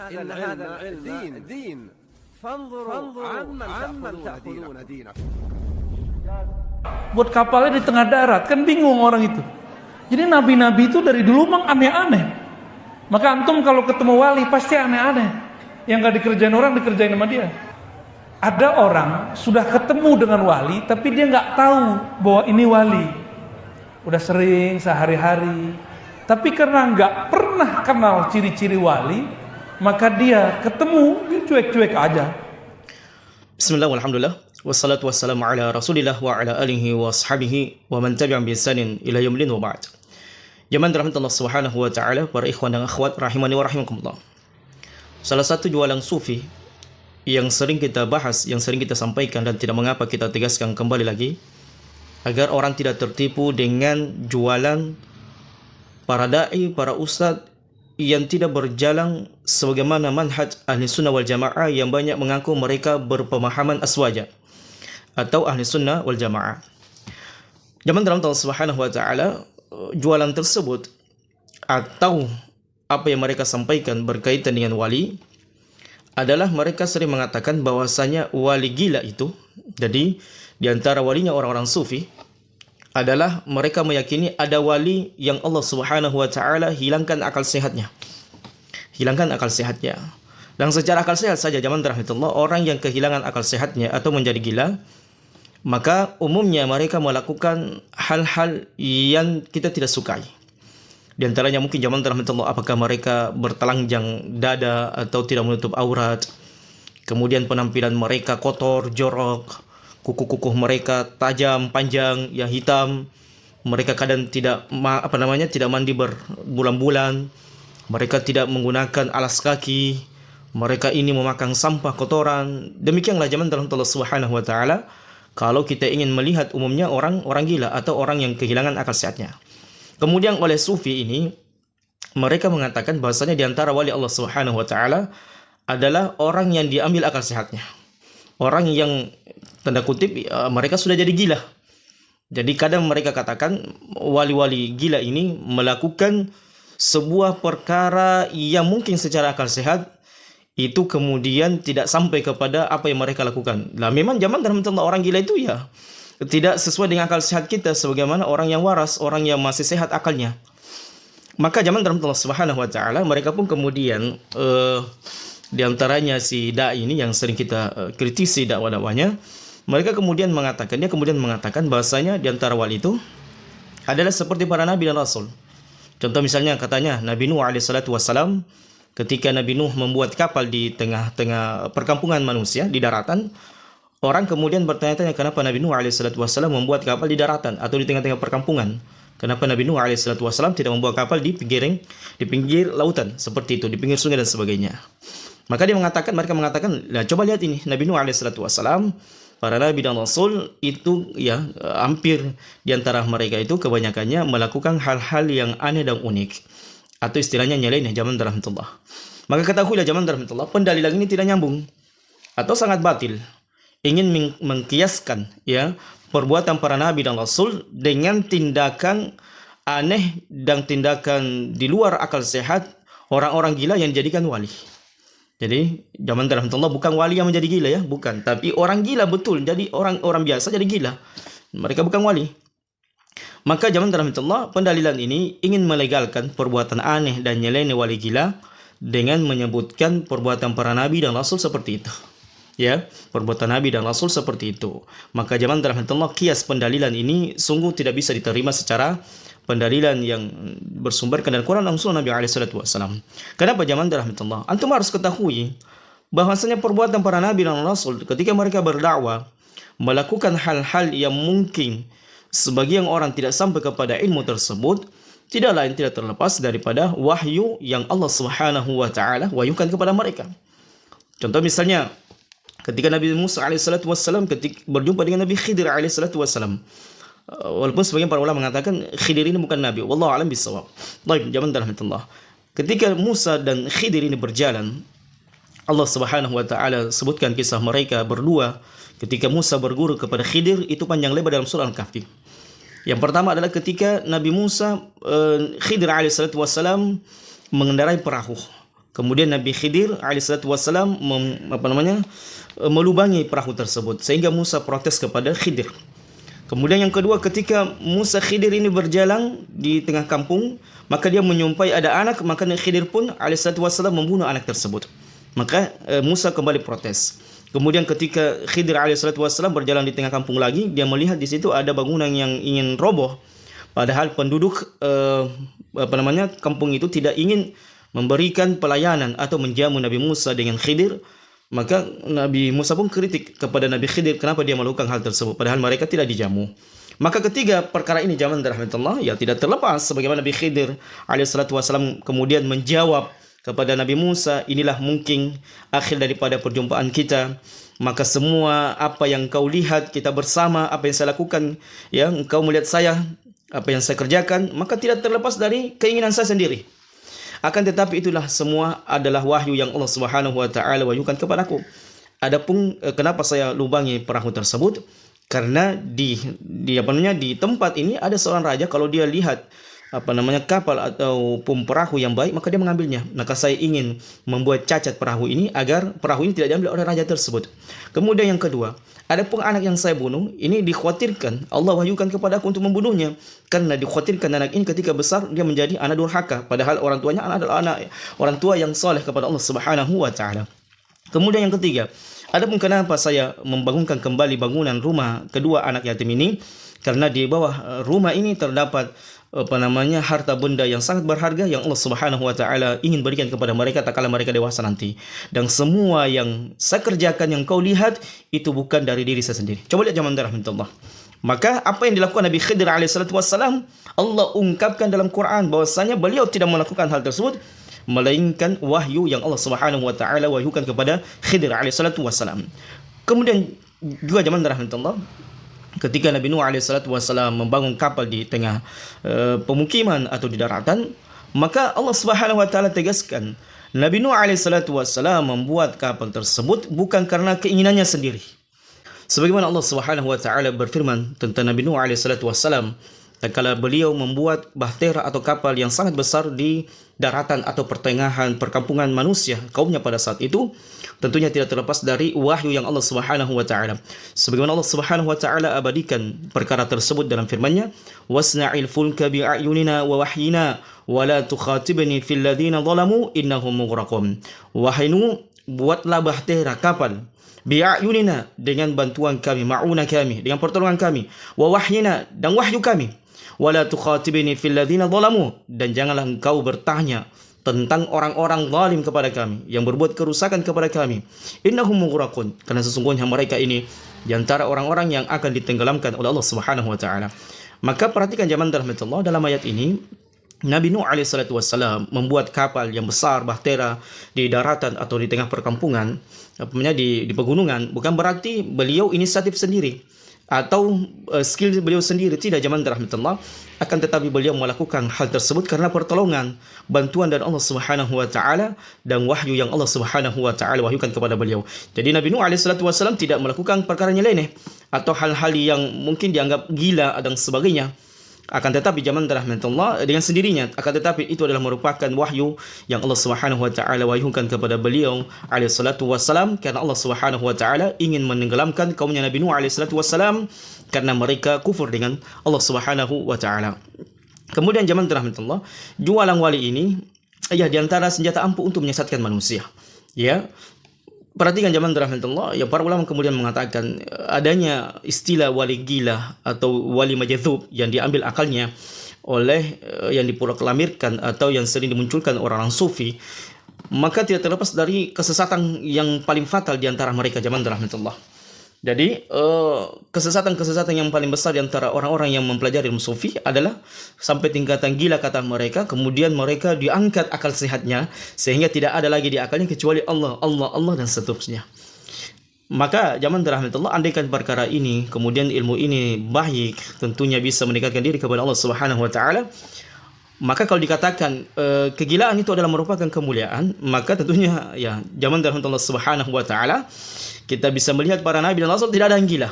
إن هذا العلم دين فانظروا عمن تأخذون دينكم. Buat kapalnya di tengah darat, kan bingung orang itu. Jadi nabi-nabi itu dari dulu memang aneh-aneh. Maka antum kalau ketemu wali pasti aneh-aneh. Yang gak dikerjain orang dikerjain sama dia. Ada orang sudah ketemu dengan wali tapi dia gak tahu bahwa ini wali. Udah sering sehari-hari, tapi karena gak pernah kenal ciri-ciri wali, maka dia ketemu dia cuek-cuek aja. Bismillah walhamdulillah wassalatu wassalamu ala rasulillah wa ala alihi wa ashabihi wa man tabi'an bi ihsanin ila yaumil din wa ba'd. Jamaah rahmatullah subhanahu wa ta'ala, para ikhwan dan akhwat rahimani wa rahimakumullah. Salah satu jualan sufi yang sering kita bahas, yang sering kita sampaikan dan tidak mengapa kita tegaskan kembali lagi, agar orang tidak tertipu dengan jualan para da'i, para ustadz yang tidak berjalan sebagaimana manhaj ahli sunnah wal jamaah yang banyak mengaku mereka berpemahaman aswaja atau ahli sunnah wal jamaah. Zaman dalam Allah subhanahu wa ta'ala, jualan tersebut atau apa yang mereka sampaikan berkaitan dengan wali adalah mereka sering mengatakan bahwasanya wali gila itu, jadi di antara walinya orang-orang sufi adalah mereka meyakini ada wali yang Allah subhanahu wa ta'ala hilangkan akal sehatnya. Hilangkan akal sehatnya. Dan secara akal sehat saja, zaman rahmatullah, orang yang kehilangan akal sehatnya atau menjadi gila, maka umumnya mereka melakukan hal-hal yang kita tidak sukai. Di antaranya mungkin zaman rahmatullah, apakah mereka bertelanjang dada atau tidak menutup aurat, kemudian penampilan mereka kotor, jorok, kuku-kuku mereka tajam, panjang, yang hitam. Mereka kadang tidak tidak mandi berbulan-bulan. Mereka tidak menggunakan alas kaki. Mereka ini memakan sampah kotoran. Demikianlah zaman dalam Allah Subhanahu wa taala kalau kita ingin melihat umumnya orang gila atau orang yang kehilangan akal sehatnya. Kemudian oleh sufi ini mereka mengatakan bahwasanya di antara wali Allah Subhanahu wa taala adalah orang yang diambil akal sehatnya. Orang yang tanda kutip mereka sudah jadi gila. Jadi kadang mereka katakan wali-wali gila ini melakukan sebuah perkara yang mungkin secara akal sehat itu kemudian tidak sampai kepada apa yang mereka lakukan. Nah, memang zaman dalam orang gila itu ya tidak sesuai dengan akal sehat kita sebagaimana orang yang waras, orang yang masih sehat akalnya. Maka zaman dalam Allah Subhanahu wa taala mereka pun kemudian di antaranya si da'i ini yang sering kita kritisi dakwah-dakwahnya, mereka kemudian mengatakan bahasanya di antara wali itu adalah seperti para nabi dan rasul. Contoh misalnya katanya Nabi Nuh alaihissalatu wassalam, ketika Nabi Nuh membuat kapal di tengah-tengah perkampungan manusia di daratan, orang kemudian bertanya-tanya kenapa Nabi Nuh alaihissalatu wassalam membuat kapal di daratan atau di tengah-tengah perkampungan. Kenapa Nabi Nuh alaihissalatu wassalam tidak membuat kapal di pinggir lautan seperti itu, di pinggir sungai dan sebagainya. Maka mereka mengatakan, nah, coba lihat ini Nabi Nuh alaihissalatu wassalam, para nabi dan rasul itu ya hampir di antara mereka itu kebanyakannya melakukan hal-hal yang aneh dan unik atau istilahnya nyeleneh zaman rahmatullah. Maka ketahuilah zaman rahmatullah, pendalilan ini tidak nyambung atau sangat batil. Ingin mengkiaskan ya perbuatan para nabi dan rasul dengan tindakan aneh dan tindakan di luar akal sehat orang-orang gila yang dijadikan wali. Jadi zaman rahmatullah bukan wali yang menjadi gila ya, bukan, tapi orang gila betul. Jadi orang biasa jadi gila. Mereka bukan wali. Maka zaman rahmatullah pendalilan ini ingin melegalkan perbuatan aneh dan nyeleneh wali gila dengan menyebutkan perbuatan para nabi dan rasul seperti itu. Ya, perbuatan nabi dan rasul seperti itu. Maka zaman rahmatullah kias pendalilan ini sungguh tidak bisa diterima secara pendalilan yang bersumberkan dari Quran dan Sunnah Nabi alaihissalatu wassalam. Kenapa zaman rahmatullah? Antum harus ketahui bahwasanya perbuatan para nabi dan rasul ketika mereka berdakwah melakukan hal-hal yang mungkin sebagian orang tidak sampai kepada ilmu tersebut, tidak lain tidak terlepas daripada wahyu yang Allah Subhanahu wa taala wahyukan kepada mereka. Contoh misalnya ketika Nabi Musa alaihissalatu wassalam ketika berjumpa dengan Nabi Khidir alaihissalatu wassalam. Walaupun sebagian para ulama mengatakan Khidir ini bukan nabi, wallahu a'lam bissawab. Baik, zaman rahmatullah. Ketika Musa dan Khidir ini berjalan, Allah Subhanahu wa taala sebutkan kisah mereka berdua ketika Musa berguru kepada Khidir, itu panjang lebar dalam surah Al-Kahfi. Yang pertama adalah ketika Nabi Musa Khidir alaihissalatu wassalam mengendarai perahu. Kemudian Nabi Khidir alaihissalatu wassalam melubangi perahu tersebut sehingga Musa protes kepada Khidir. Kemudian yang kedua, ketika Musa Khidir ini berjalan di tengah kampung, maka dia menyumpai ada anak, maka Khidir pun alaihissalatu wassalam membunuh anak tersebut. Maka Musa kembali protes. Kemudian ketika Khidir alaihissalatu wassalam berjalan di tengah kampung lagi, dia melihat di situ ada bangunan yang ingin roboh. Padahal penduduk kampung itu tidak ingin memberikan pelayanan atau menjamu Nabi Musa dengan Khidir. Maka Nabi Musa pun kritik kepada Nabi Khidir kenapa dia melakukan hal tersebut padahal mereka tidak dijamu. Maka ketiga perkara ini zaman rahmatullah ya tidak terlepas sebagaimana Nabi Khidir alaihissalatu wassalam kemudian menjawab kepada Nabi Musa, inilah mungkin akhir daripada perjumpaan kita. Maka semua apa yang kau lihat kita bersama, apa yang saya lakukan, ya engkau melihat saya, apa yang saya kerjakan, maka tidak terlepas dari keinginan saya sendiri. Akan tetapi itulah semua adalah wahyu yang Allah Subhanahu wa taala wahyukan kepadaku. Adapun kenapa saya lubangi perahu tersebut? Karena di tempat ini ada seorang raja, kalau dia lihat kapal atau perahu yang baik maka dia mengambilnya. Maka saya ingin membuat cacat perahu ini agar perahu ini tidak diambil oleh raja tersebut. Kemudian yang kedua, adapun anak yang saya bunuh ini dikhawatirkan Allah wahyukan kepadaku untuk membunuhnya, karena dikhawatirkan anak ini ketika besar dia menjadi anak durhaka padahal orang tuanya adalah orang tua yang saleh kepada Allah Subhanahu wa taala. Kemudian yang ketiga, adapun kenapa saya membangunkan kembali bangunan rumah kedua anak yatim ini, karena di bawah rumah ini terdapat harta benda yang sangat berharga yang Allah Subhanahu wa taala ingin berikan kepada mereka tatkala mereka dewasa nanti. Dan semua yang saya kerjakan yang kau lihat itu bukan dari diri saya sendiri. Coba lihat zaman rahmatullah. Maka apa yang dilakukan Nabi Khidir alaihissalatu wassalam, Allah ungkapkan dalam Quran bahwasanya beliau tidak melakukan hal tersebut melainkan wahyu yang Allah Subhanahu wa taala wahyukan kepada Khidir alaihissalatu wassalam. Kemudian juga zaman rahmatullah, ketika Nabi Nuh alaihissalatu wassalam membangun kapal di tengah pemukiman atau di daratan, maka Allah Subhanahu wa taala tegaskan Nabi Nuh alaihissalatu wassalam membuat kapal tersebut bukan karena keinginannya sendiri. Sebagaimana Allah Subhanahu wa taala berfirman tentang Nabi Nuh alaihissalatu wassalam, tatkala beliau membuat bahtera atau kapal yang sangat besar di daratan atau pertengahan perkampungan manusia kaumnya pada saat itu, tentunya tidak terlepas dari wahyu yang Allah Subhanahu wa taala. Sebagaimana Allah Subhanahu wa taala abadikan perkara tersebut dalam firman-Nya, "Wasna'il fulka bi'ayunina wa wahyina wa la tukhatibni fil ladzina zalamu innahum mughraqun." Wahai Nuh, buatlah bahtera kapal bi'ayunina dengan bantuan kami, ma'una kami, dengan pertolongan kami, wa wahyina dan wahyu kami, wa la tukhatibni fil ladzina zalamu, dan janganlah engkau bertanya tentang orang-orang zalim kepada kami, yang berbuat kerusakan kepada kami. Innahum mughraqun, karena sesungguhnya mereka ini di antara orang-orang yang akan ditenggelamkan oleh Allah Subhanahu wa taala. Maka perhatikan zaman rahmatullah, dalam ayat ini Nabi Nuh alaihissalatu wassalam membuat kapal yang besar, bahtera di daratan atau di tengah perkampungan, di pegunungan, bukan berarti beliau inisiatif sendiri atau skill beliau sendiri, tidak zaman rahmatullah. Akan tetapi beliau melakukan hal tersebut karena pertolongan, bantuan dari Allah Subhanahu wa taala dan wahyu yang Allah Subhanahu wa taala wahyukan kepada beliau. Jadi Nabi Nuh alaihissalatu wassalam tidak melakukan perkara nyeleneh atau hal-hal yang mungkin dianggap gila dan sebagainya. Akan tetapi zaman rahmatullah dengan sendirinya, akan tetapi itu adalah merupakan wahyu yang Allah Subhanahu wa taala wahyukan kepada beliau alaihissalatu wassalam, karena Allah Subhanahu wa taala ingin menenggelamkan kaumnya Nabi Nuh alaihissalatu wassalam karena mereka kufur dengan Allah Subhanahu wa taala. Kemudian zaman rahmatullah, jualan wali ini ya di antara senjata ampuh untuk menyesatkan manusia. Ya. Perhatikan zaman rahmatullah, ya para ulama kemudian mengatakan adanya istilah wali gila atau wali majdzub yang diambil akalnya oleh yang diproklamirkan atau yang sering dimunculkan orang-orang sufi, maka tidak terlepas dari kesesatan yang paling fatal di antara mereka zaman rahmatullah. Jadi kesesatan-kesesatan yang paling besar di antara orang-orang yang mempelajari ilmu sufi adalah sampai tingkatan gila kata mereka, kemudian mereka diangkat akal sehatnya sehingga tidak ada lagi di akalnya kecuali Allah, Allah, Allah dan seterusnya. Maka zaman rahmatullah, andaikan perkara ini kemudian ilmu ini baik, tentunya bisa mendekatkan diri kepada Allah Subhanahu wa taala. Maka kalau dikatakan kegilaan itu adalah merupakan kemuliaan, maka tentunya ya zaman rahmatullah Subhanahu wa taala kita bisa melihat para nabi dan rasul tidak ada yang gila.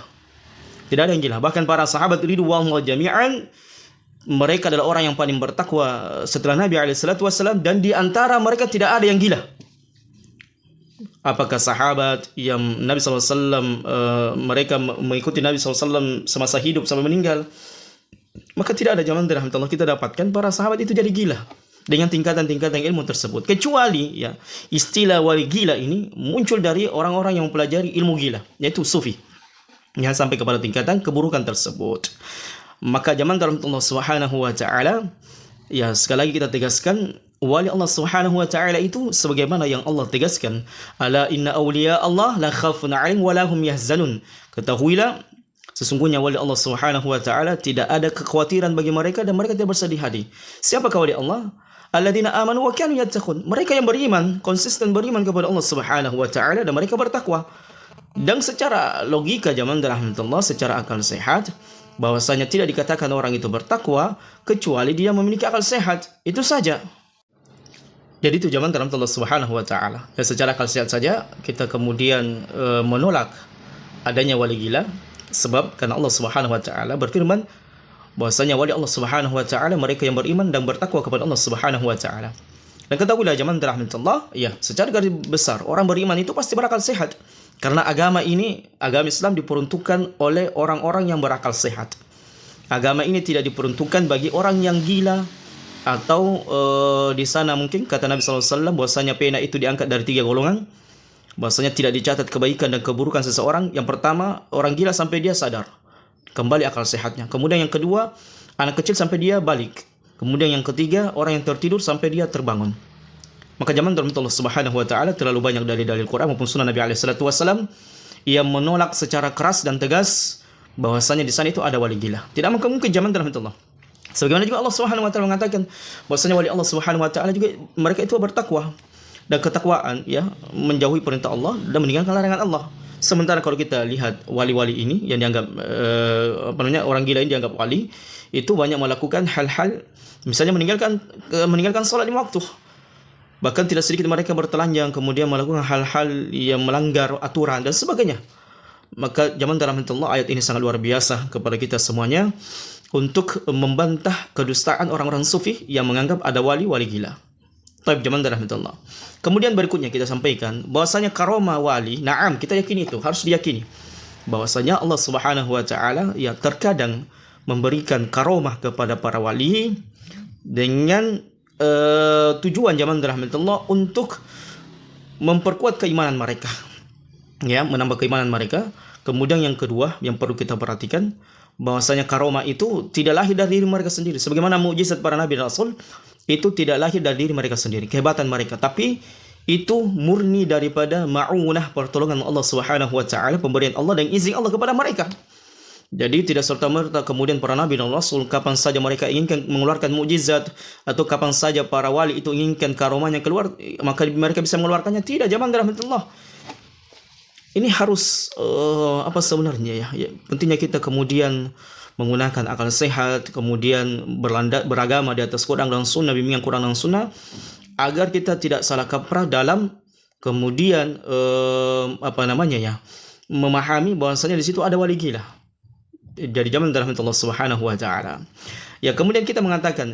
Tidak ada yang gila. Bahkan para sahabat ridwanullah jami'an mereka adalah orang yang paling bertakwa setelah Nabi SAW, dan di antara mereka tidak ada yang gila. Apakah sahabat yang Nabi SAW mereka mengikuti Nabi SAW semasa hidup sampai meninggal? Maka tidak ada zaman rahmatullah kita dapatkan para sahabat itu jadi gila dengan tingkatan-tingkatan ilmu tersebut. Kecuali ya, istilah wali gila ini muncul dari orang-orang yang mempelajari ilmu gila, yaitu sufi, yang sampai kepada tingkatan keburukan tersebut. Maka zaman Allah Subhanahu wa taala, ya sekali lagi kita tegaskan, wali Allah Subhanahu wa taala itu sebagaimana yang Allah tegaskan, ala inna awliya Allah la khaufun 'alaihim wa la hum yahzanun. Ketahuilah, sesungguhnya wali Allah Subhanahu wa taala tidak ada kekhawatiran bagi mereka dan mereka tidak bersedih hati. Siapakah wali Allah? Alladzina amanu wa kanu yattaqun. Mereka yang beriman, konsisten beriman kepada Allah Subhanahu wa taala dan mereka bertakwa. Dan secara logika zaman rahmatullah, secara akal sehat, bahwasanya tidak dikatakan orang itu bertakwa kecuali dia memiliki akal sehat. Itu saja. Jadi itu zaman dalam Allah Subhanahu wa taala. Ya, secara akal sehat saja kita kemudian menolak adanya wali gila, sebab karena Allah Subhanahu wa taala berfirman bahwasanya wali Allah Subhanahu wa taala mereka yang beriman dan bertakwa kepada Allah Subhanahu wa taala. Dan ketahuilah zaman rahmatullah, ya, secara garis besar orang beriman itu pasti berakal sehat. Karena agama ini, agama Islam diperuntukkan oleh orang-orang yang berakal sehat. Agama ini tidak diperuntukkan bagi orang yang gila, atau di sana mungkin kata Nabi SAW bahwasanya pena itu diangkat dari 3 golongan. Bahwasanya tidak dicatat kebaikan dan keburukan seseorang. Yang pertama, orang gila sampai dia sadar, kembali akal sehatnya. Kemudian yang kedua, anak kecil sampai dia balik. Kemudian yang ketiga, orang yang tertidur sampai dia terbangun. Maka zaman Allah Subhanahu wa taala terlalu banyak dari dalil Quran maupun sunnah Nabi SAW yang menolak secara keras dan tegas bahwasanya di sana itu ada wali gila. Tidak mungkin zaman Allah. Sebagaimana juga Allah Subhanahu wa taala mengatakan bahwasanya wali Allah Subhanahu wa taala juga mereka itu bertakwa. Dan ketakwaan ya menjauhi perintah Allah dan meninggalkan larangan Allah. Sementara kalau kita lihat wali-wali ini yang dianggap orang gila ini dianggap wali, itu banyak melakukan hal-hal misalnya meninggalkan salat 5 waktu. Bahkan tidak sedikit mereka bertelanjang, kemudian melakukan hal-hal yang melanggar aturan dan sebagainya. Maka zaman rahmatullah, ayat ini sangat luar biasa kepada kita semuanya untuk membantah kedustaan orang-orang sufi yang menganggap ada wali-wali gila. Taib zaman rahmatullah. Kemudian berikutnya kita sampaikan bahwasanya karomah wali, na'am, kita yakini itu, harus diyakini. Bahwasanya Allah Subhanahu wa taala ya terkadang memberikan karomah kepada para wali dengan tujuan zaman rahmatullah untuk memperkuat keimanan mereka, ya, menambah keimanan mereka. Kemudian yang kedua yang perlu kita perhatikan bahwasanya karomah itu tidak lahir dari diri mereka sendiri, sebagaimana mukjizat para nabi dan rasul itu tidak lahir dari diri mereka sendiri, kehebatan mereka, tapi itu murni daripada ma'unah, pertolongan Allah Subhanahu wa taala, pemberian Allah dan izin Allah kepada mereka. Jadi tidak serta-merta kemudian para nabi dan rasul kapan saja mereka inginkan mengeluarkan mukjizat atau kapan saja para wali itu inginkan karomahnya keluar maka mereka bisa mengeluarkannya. Tidak, zaman rahmatullah. Ini harus apa sebenarnya ya? Pentingnya kita kemudian menggunakan akal sehat, kemudian beragama di atas Quran dan Sunnah, bimbingan Quran dan Sunnah, agar kita tidak salah kaprah dalam kemudian memahami bahwasanya di situ ada wali gila. Dari zaman rahmatullah Subhanahu wa taala. Ya, kemudian kita mengatakan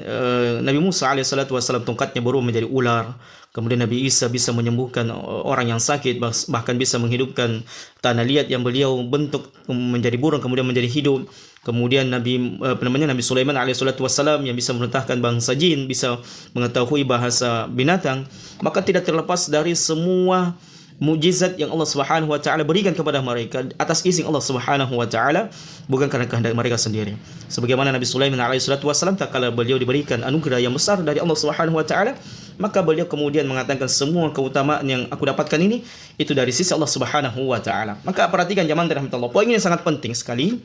Nabi Musa alaihissalam tongkatnya berubah menjadi ular. Kemudian Nabi Isa bisa menyembuhkan orang yang sakit, bahkan bisa menghidupkan tanah liat yang beliau bentuk menjadi burung kemudian menjadi hidup. Kemudian Nabi Sulaiman alaihissalam yang bisa memerintahkan bangsa jin, bisa mengetahui bahasa binatang. Maka tidak terlepas dari semua mukjizat yang Allah Subhanahu wa taala berikan kepada mereka atas izin Allah Subhanahu wa taala, bukan karena kehendak mereka sendiri. Sebagaimana Nabi Sulaiman alaihissalam tatkala beliau diberikan anugerah yang besar dari Allah Subhanahu wa taala, maka beliau kemudian mengatakan semua keutamaan yang aku dapatkan ini itu dari sisi Allah Subhanahu wa taala. Maka perhatikan zaman rahmatullah, poin ini sangat penting sekali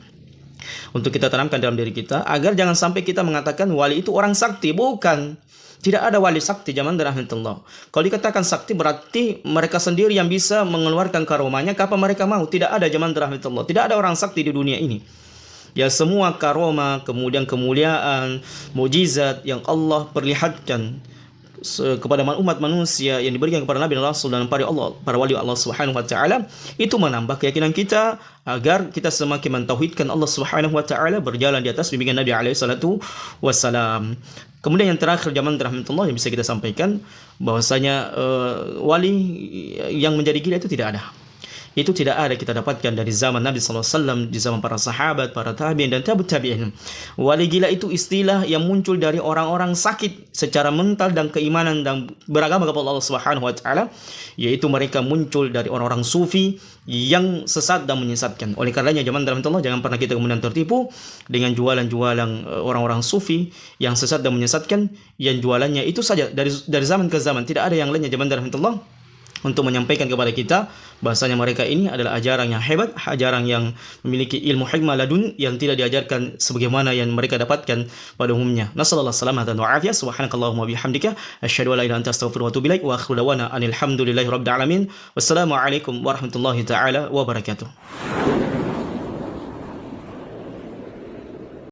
untuk kita tanamkan dalam diri kita agar jangan sampai kita mengatakan wali itu orang sakti. Bukan. Tidak ada wali sakti zaman rahmatullah. Kalau dikatakan sakti berarti mereka sendiri yang bisa mengeluarkan karomahnya kapan mereka mau. Tidak ada zaman rahmatullah. Tidak ada orang sakti di dunia ini. Ya, semua karomah, kemudian kemuliaan, mukjizat yang Allah perlihatkan kepada umat manusia yang diberikan kepada Nabi dan Rasul dan para wali Allah Subhanahu wa taala, itu menambah keyakinan kita agar kita semakin mentauhidkan Allah Subhanahu wa taala, berjalan di atas bimbingan Nabi alaihi salatu wassalam. Kemudian yang terakhir zaman rahmatullah yang bisa kita sampaikan bahwasanya wali yang menjadi gila itu tidak ada. Itu tidak ada kita dapatkan dari zaman Nabi SAW, di zaman para sahabat, para tabi'in dan tabi'ut tabi'in. Wali gila itu istilah yang muncul dari orang-orang sakit secara mental dan keimanan dan beragama kepada Allah Subhanahu wa taala, yaitu mereka muncul dari orang-orang sufi yang sesat dan menyesatkan. Oleh karenanya zaman rahmatullah, jangan pernah kita kemudian tertipu dengan jualan-jualan orang-orang sufi yang sesat dan menyesatkan, yang jualannya itu saja dari zaman ke zaman, tidak ada yang lainnya zaman rahmatullah, untuk menyampaikan kepada kita bahasanya mereka ini adalah ajaran yang hebat, ajaran yang memiliki ilmu hikmah ladun yang tidak diajarkan sebagaimana yang mereka dapatkan pada umumnya. Nasallallahu salamatan wa afiyah. Subhanakallahumma bihamdika asyhadu an la ilaha illa anta astaghfiruka wa atubu ilaik wa akhiru da'wana alhamdulillahi rabbil alamin. Wassalamu alaikum warahmatullahi taala wabarakatuh.